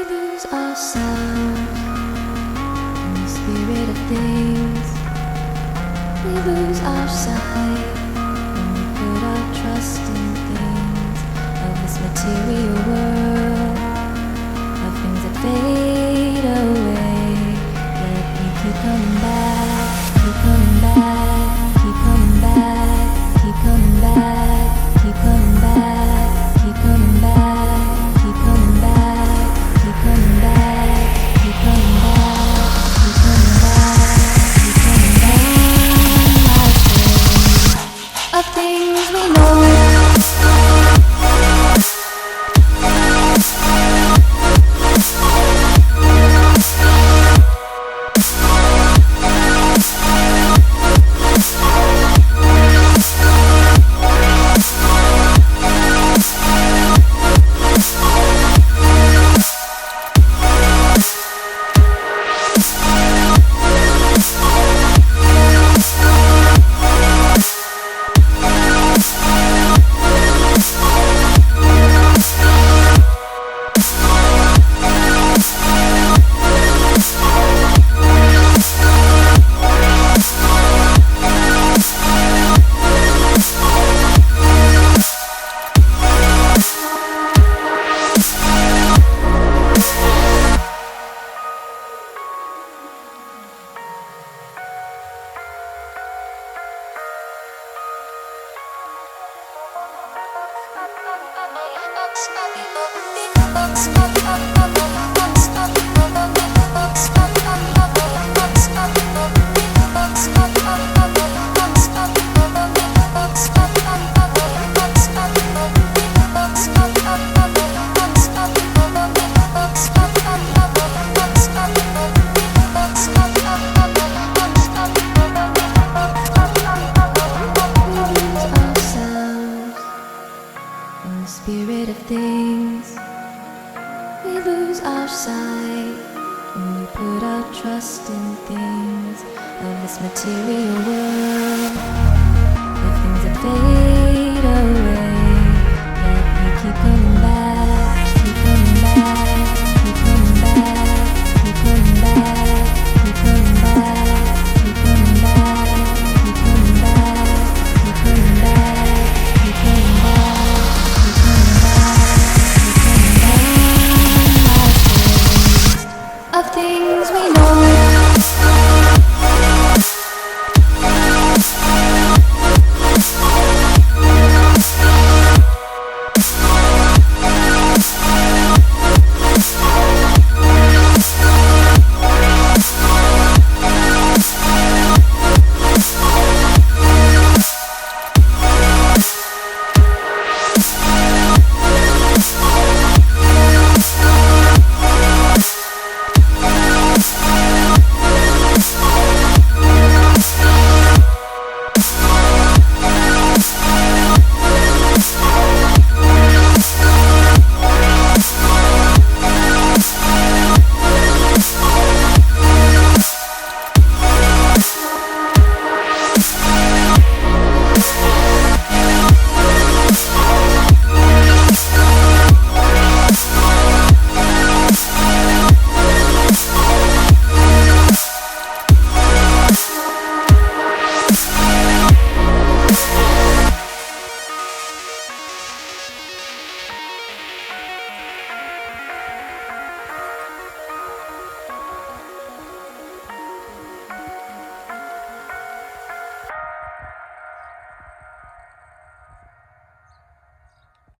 lose ourselves in the spirit of things. We lose our sight when we put our trust in things of this material world, of things that fade away. Yet we keep coming back, keep coming back, keep coming back, keep coming back, keep coming back, keep coming back, keep coming back, keep coming back, keep coming back, keep coming back, keep coming back. Of things we know. Spirit of things, we lose our sight when we put our trust in things of this material world, of things that fade away, yet we keep coming